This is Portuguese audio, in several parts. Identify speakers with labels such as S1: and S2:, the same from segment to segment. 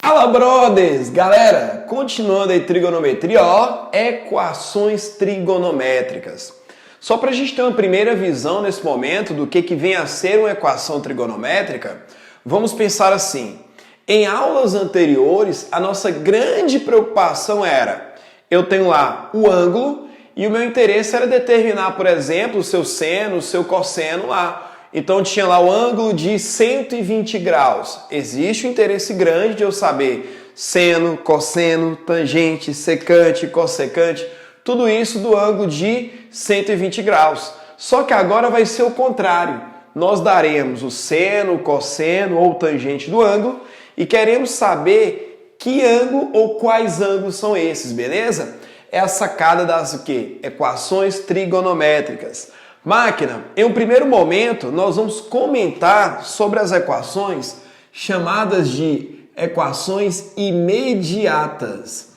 S1: Fala, brothers! Galera, continuando aí trigonometria, ó, equações trigonométricas. Só para a gente ter uma primeira visão nesse momento do que vem a ser uma equação trigonométrica, vamos pensar assim. Em aulas anteriores, a nossa grande preocupação era, eu tenho lá o ângulo e o meu interesse era determinar, por exemplo, o seu seno, o seu cosseno lá. Então tinha lá o ângulo de 120 graus. Existe um interesse grande de eu saber seno, cosseno, tangente, secante, cossecante, tudo isso do ângulo de 120 graus. Só que agora vai ser o contrário. Nós daremos o seno, o cosseno ou tangente do ângulo e queremos saber que ângulo ou quais ângulos são esses, beleza? É a sacada das o quê? Equações trigonométricas. Máquina, em um primeiro momento, nós vamos comentar sobre as equações chamadas de equações imediatas.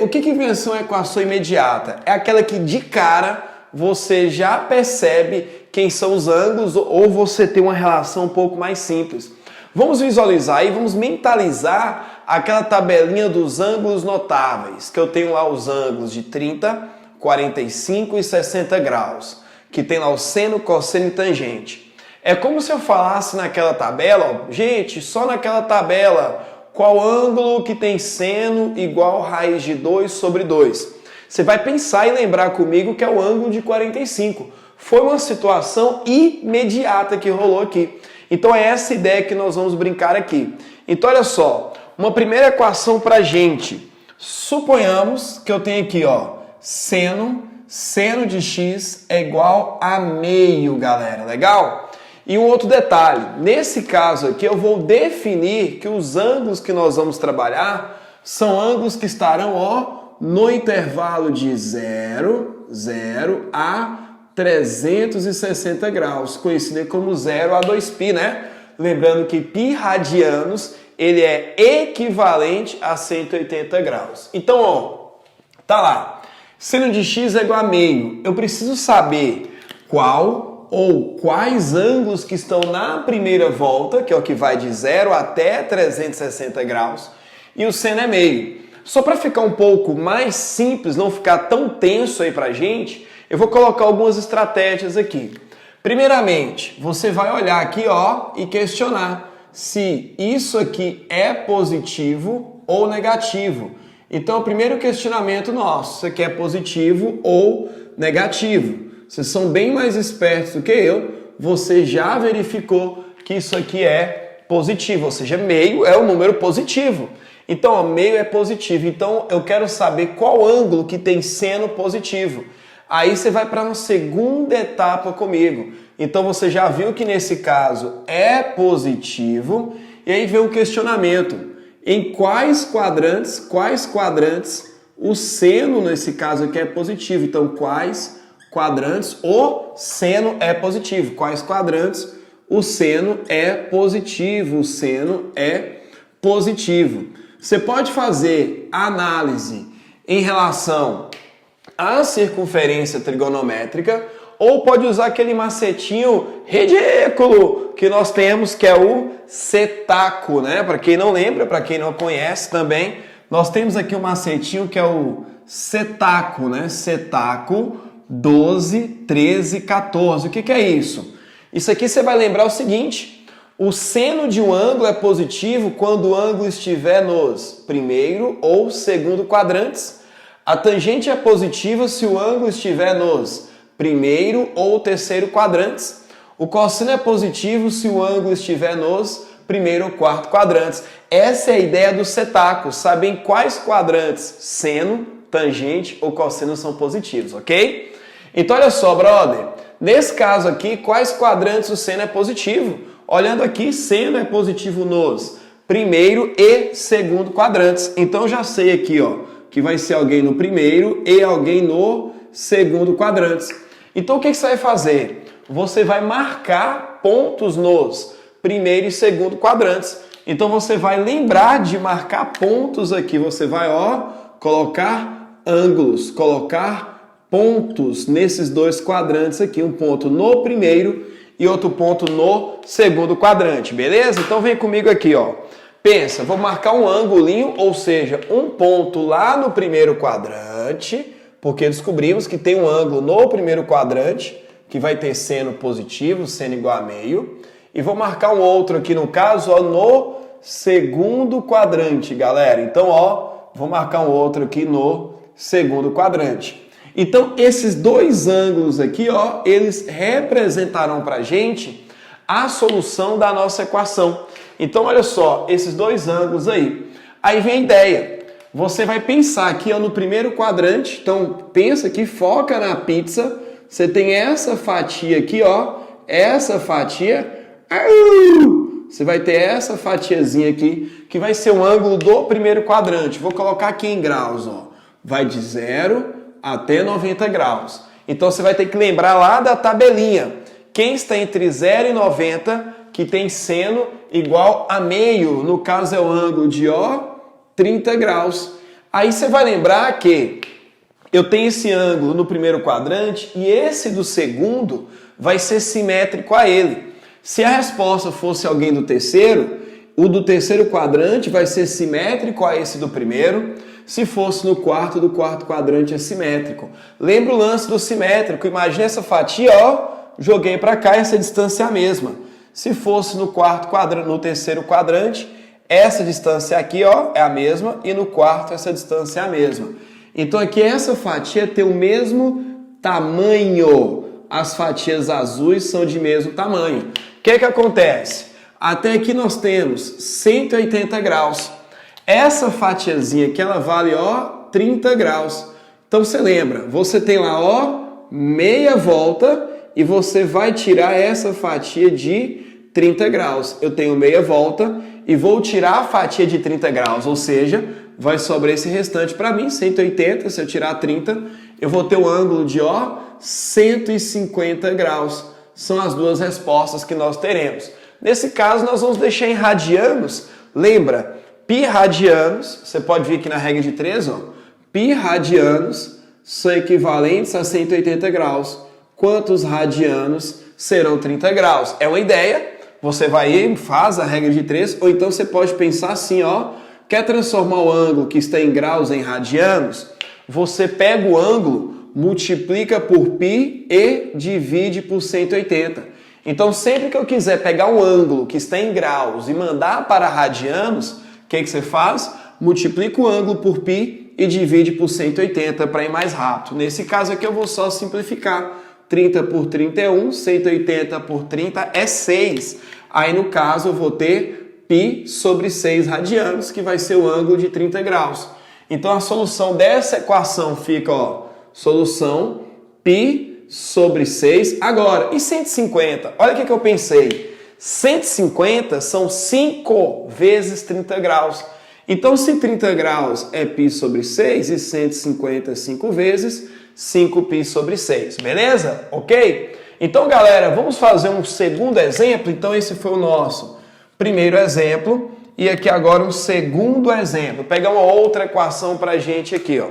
S1: O que vem a ser uma equação imediata? É aquela que de cara você já percebe quem são os ângulos ou você tem uma relação um pouco mais simples. Vamos visualizar e vamos mentalizar aquela tabelinha dos ângulos notáveis, que eu tenho lá os ângulos de 30, 45 e 60 graus. Que tem lá o seno, cosseno e tangente. É como se eu falasse naquela tabela, ó, gente, só naquela tabela, qual ângulo que tem seno igual raiz de 2 sobre 2? Você vai pensar e lembrar comigo que é o ângulo de 45. Foi uma situação imediata que rolou aqui. Então é essa ideia que nós vamos brincar aqui. Então olha só, uma primeira equação pra gente. Suponhamos que eu tenho aqui, ó, seno de x é igual a meio, galera, legal? E um outro detalhe, nesse caso aqui eu vou definir que os ângulos que nós vamos trabalhar são ângulos que estarão, ó, no intervalo de 0 a 360 graus, conhecido como 0 a 2π, né? Lembrando que π radianos, ele é equivalente a 180 graus. Então, ó, tá lá. Seno de x é igual a meio. Eu preciso saber qual ou quais ângulos que estão na primeira volta, que é o que vai de 0 até 360 graus, e o seno é meio. Só para ficar um pouco mais simples, não ficar tão tenso aí pra gente, eu vou colocar algumas estratégias aqui. Primeiramente, você vai olhar aqui, ó, e questionar se isso aqui é positivo ou negativo. Então, o primeiro questionamento nosso, isso aqui é positivo ou negativo? Vocês são bem mais espertos do que eu, você já verificou que isso aqui é positivo, ou seja, meio é um número positivo. Então, ó, meio é positivo, então eu quero saber qual ângulo que tem seno positivo. Aí você vai para uma segunda etapa comigo. Então, você já viu que nesse caso é positivo, e aí vem um questionamento. Em quais quadrantes o seno, nesse caso aqui, é positivo? Então, quais quadrantes o seno é positivo? Quais quadrantes o seno é positivo? O seno é positivo. Você pode fazer análise em relação à circunferência trigonométrica ou pode usar aquele macetinho ridículo que nós temos, que é o setaco, né? Para quem não lembra, para quem não conhece também, nós temos aqui um macetinho que é o setaco, né? Setaco 12, 13, 14. O que é isso? Isso aqui você vai lembrar o seguinte, o seno de um ângulo é positivo quando o ângulo estiver nos primeiro ou segundo quadrantes. A tangente é positiva se o ângulo estiver nos primeiro ou terceiro quadrantes. O cosseno é positivo se o ângulo estiver nos primeiro ou quarto quadrantes. Essa é a ideia do setaco, saber em quais quadrantes seno, tangente ou cosseno são positivos, ok? Então olha só, brother, nesse caso aqui, quais quadrantes o seno é positivo? Olhando aqui, seno é positivo nos primeiro e segundo quadrantes. Então eu já sei aqui, ó, que vai ser alguém no primeiro e alguém no segundo quadrantes. Então o que você vai fazer? Você vai marcar pontos nos primeiro e segundo quadrantes. Então você vai lembrar de marcar pontos aqui. Você vai, ó, colocar ângulos, colocar pontos nesses dois quadrantes aqui. Um ponto no primeiro e outro ponto no segundo quadrante, beleza? Então vem comigo aqui, ó. Pensa, vou marcar um ângulinho, ou seja, um ponto lá no primeiro quadrante, porque descobrimos que tem um ângulo no primeiro quadrante, que vai ter seno positivo, seno igual a meio. E vou marcar um outro aqui, no caso, ó, no segundo quadrante, galera. Então, ó, vou marcar um outro aqui no segundo quadrante. Então, esses dois ângulos aqui, ó, eles representarão pra gente a solução da nossa equação. Então, olha só, esses dois ângulos aí. Aí vem a ideia. Você vai pensar aqui ó, no primeiro quadrante. Então, pensa aqui, foca na pizza. Você tem essa fatia aqui, ó. Essa fatia. Você vai ter essa fatiazinha aqui, que vai ser o ângulo do primeiro quadrante. Vou colocar aqui em graus, ó. Vai de 0 até 90 graus. Então, você vai ter que lembrar lá da tabelinha. Quem está entre 0 e 90, que tem seno igual a meio. No caso, é o ângulo de, ó, 30 graus. Aí você vai lembrar que eu tenho esse ângulo no primeiro quadrante e esse do segundo vai ser simétrico a ele. Se a resposta fosse alguém do terceiro, o do terceiro quadrante vai ser simétrico a esse do primeiro. Se fosse no quarto, do quarto quadrante é simétrico. Lembra o lance do simétrico? Imagina essa fatia, ó, joguei para cá, essa distância é a mesma. Se fosse no quarto quadrante, no terceiro quadrante, essa distância aqui, ó, é a mesma e no quarto essa distância é a mesma. Então aqui essa fatia tem o mesmo tamanho. As fatias azuis são de mesmo tamanho. O que acontece? Até aqui nós temos 180 graus. Essa fatiazinha aqui, ela vale, ó, 30 graus. Então você lembra, você tem lá, ó, meia volta e você vai tirar essa fatia de 30 graus. Eu tenho meia volta e vou tirar a fatia de 30 graus, ou seja, vai sobrar esse restante para mim, 180, se eu tirar 30, eu vou ter um ângulo de, ó, 150 graus. São as duas respostas que nós teremos. Nesse caso, nós vamos deixar em radianos. Lembra, π radianos, você pode vir aqui na regra de 3, ó, π radianos são equivalentes a 180 graus. Quantos radianos serão 30 graus? É uma ideia. Você vai e faz a regra de 3, ou então você pode pensar assim, ó, quer transformar o ângulo que está em graus em radianos? Você pega o ângulo, multiplica por π e divide por 180. Então, sempre que eu quiser pegar um ângulo que está em graus e mandar para radianos, o que você faz? Multiplica o ângulo por π e divide por 180 para ir mais rápido. Nesse caso aqui eu vou só simplificar. 30 por 30 é 1, 180 por 30 é 6. Aí, no caso, eu vou ter π sobre 6 radianos, que vai ser o ângulo de 30 graus. Então, a solução dessa equação fica, ó, solução π sobre 6. Agora, e 150? Olha o que eu pensei. 150 são 5 vezes 30 graus. Então, se 30 graus é π sobre 6 e 150 é 5 vezes, 5π sobre 6, beleza? Ok? Então, galera, vamos fazer um segundo exemplo. Então, esse foi o nosso primeiro exemplo. E aqui agora um segundo exemplo. Vou pegar uma outra equação para a gente aqui, ó.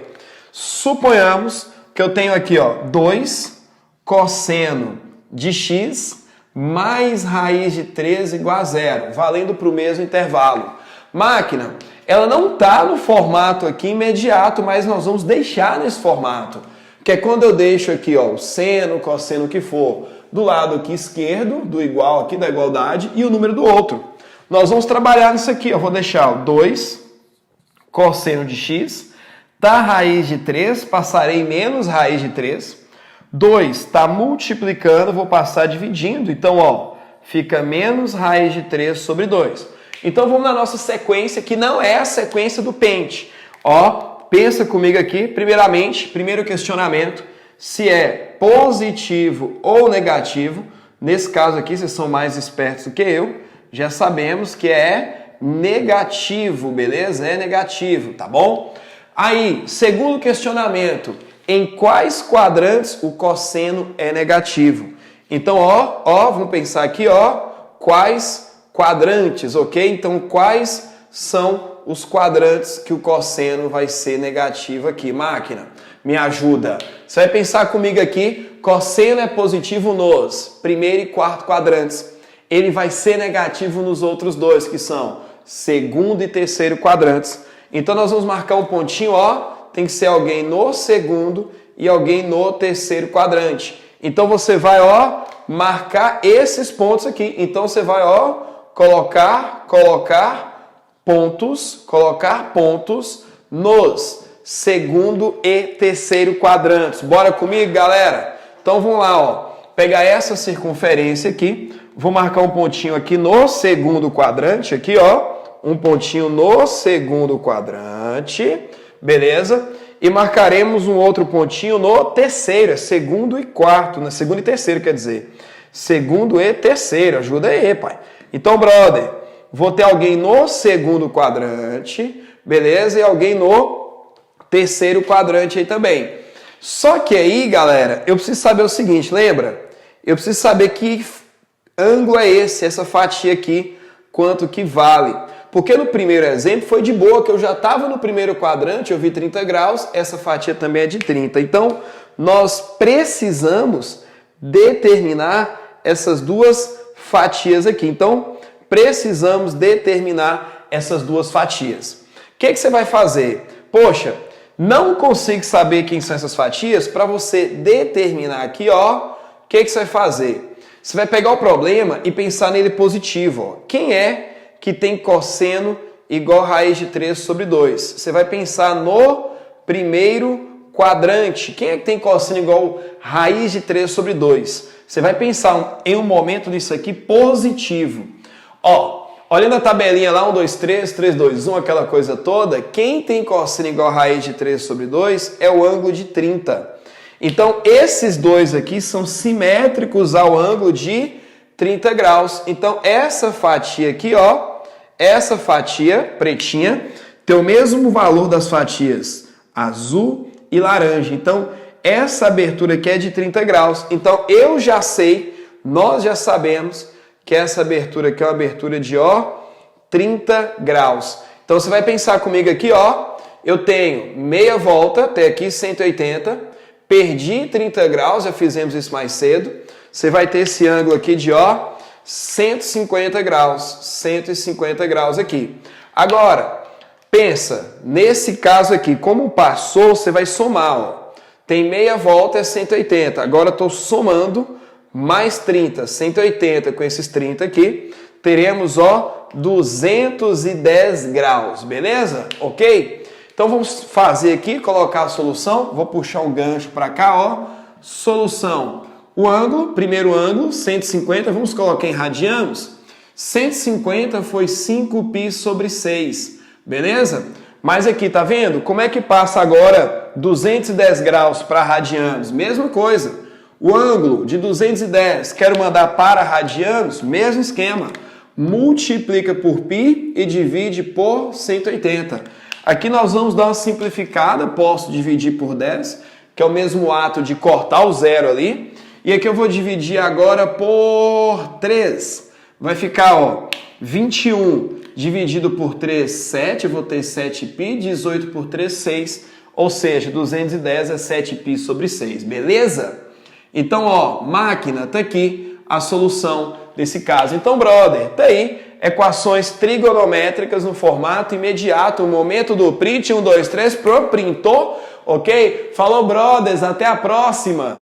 S1: Suponhamos que eu tenho aqui, ó, 2 cosseno de x mais raiz de 3 igual a 0, valendo para o mesmo intervalo. Máquina, ela não está no formato aqui imediato, mas nós vamos deixar nesse formato. Que é quando eu deixo aqui, ó, o seno, cosseno, o que for, do lado aqui esquerdo, do igual aqui, da igualdade, e o número do outro. Nós vamos trabalhar nisso aqui, ó. Vou deixar ó, 2 cosseno de x, tá raiz de 3, passarei menos raiz de 3. 2 está multiplicando, vou passar dividindo. Então, ó, fica menos raiz de 3 sobre 2. Então, vamos na nossa sequência, que não é a sequência do pente. Ó, pensa comigo aqui, primeiramente, primeiro questionamento, se é positivo ou negativo. Nesse caso aqui, vocês são mais espertos do que eu, já sabemos que é negativo, beleza? É negativo, tá bom? Aí, segundo questionamento, em quais quadrantes o cosseno é negativo? Então, ó, vamos pensar aqui, ó, quais quadrantes, ok? Então, quais são os quadrantes que o cosseno vai ser negativo aqui? Máquina, me ajuda. Você vai pensar comigo aqui, cosseno é positivo nos primeiro e quarto quadrantes. Ele vai ser negativo nos outros dois, que são segundo e terceiro quadrantes. Então nós vamos marcar um pontinho, ó, tem que ser alguém no segundo e alguém no terceiro quadrante. Então você vai, ó, marcar esses pontos aqui. Então você vai, ó, colocar pontos nos segundo e terceiro quadrantes. Bora comigo, galera? Então vamos lá, ó. Pegar essa circunferência aqui, vou marcar um pontinho aqui no segundo quadrante, aqui, ó. Um pontinho no segundo quadrante, beleza? E marcaremos um outro pontinho no terceiro, é segundo e quarto, né? Segundo e terceiro, quer dizer. Segundo e terceiro, ajuda aí, pai. Então, brother, vou ter alguém no segundo quadrante, beleza? E alguém no terceiro quadrante aí também. Só que aí, galera, eu preciso saber o seguinte, lembra? Eu preciso saber que ângulo é esse, essa fatia aqui, quanto que vale. Porque no primeiro exemplo foi de boa, que eu já estava no primeiro quadrante, eu vi 30 graus, essa fatia também é de 30. Então, nós precisamos determinar essas duas fatias aqui. Então, precisamos determinar essas duas fatias. O que você vai fazer? Poxa, não consigo saber quem são essas fatias. Para você determinar aqui, ó, o que você vai fazer? Você vai pegar o problema e pensar nele positivo. Ó. Quem é que tem cosseno igual a raiz de 3 sobre 2? Você vai pensar no primeiro quadrante. Quem é que tem cosseno igual a raiz de 3 sobre 2? Você vai pensar em um momento nisso aqui positivo. Ó, olhando a tabelinha lá, 1, 2, 3, 3, 2, 1, aquela coisa toda, quem tem cosseno igual a raiz de 3 sobre 2 é o ângulo de 30. Então, esses dois aqui são simétricos ao ângulo de 30 graus. Então, essa fatia aqui, ó, essa fatia pretinha tem o mesmo valor das fatias azul e laranja. Então, essa abertura aqui é de 30 graus. Então, eu já sei, nós já sabemos que essa abertura aqui é uma abertura de, ó, 30 graus. Então, você vai pensar comigo aqui, ó, eu tenho meia volta até aqui, 180, perdi 30 graus, já fizemos isso mais cedo. Você vai ter esse ângulo aqui de, ó, 150 graus. 150 graus aqui. Agora, pensa, nesse caso aqui, como passou, você vai somar, ó. Tem meia volta, é 180. Agora eu estou somando mais 30. 180 com esses 30 aqui. Teremos, ó, 210 graus. Beleza? Ok? Então vamos fazer aqui, colocar a solução. Vou puxar um gancho para cá, ó. Solução. O ângulo, primeiro ângulo, 150. Vamos colocar em radianos. 150 foi 5π sobre 6. Beleza? Mas aqui, tá vendo? Como é que passa agora 210 graus para radianos? Mesma coisa. O ângulo de 210, quero mandar para radianos? Mesmo esquema. Multiplica por π e divide por 180. Aqui nós vamos dar uma simplificada. Posso dividir por 10, que é o mesmo ato de cortar o zero ali. E aqui eu vou dividir agora por 3. Vai ficar, ó, 21 dividido por 3, 7, eu vou ter 7π, 18 por 3, 6, ou seja, 210 é 7π sobre 6, beleza? Então, ó, máquina, tá aqui a solução desse caso. Então, brother, tá aí, equações trigonométricas no formato imediato, o momento do print, 1, 2, 3, printou, ok? Falou, brothers, até a próxima!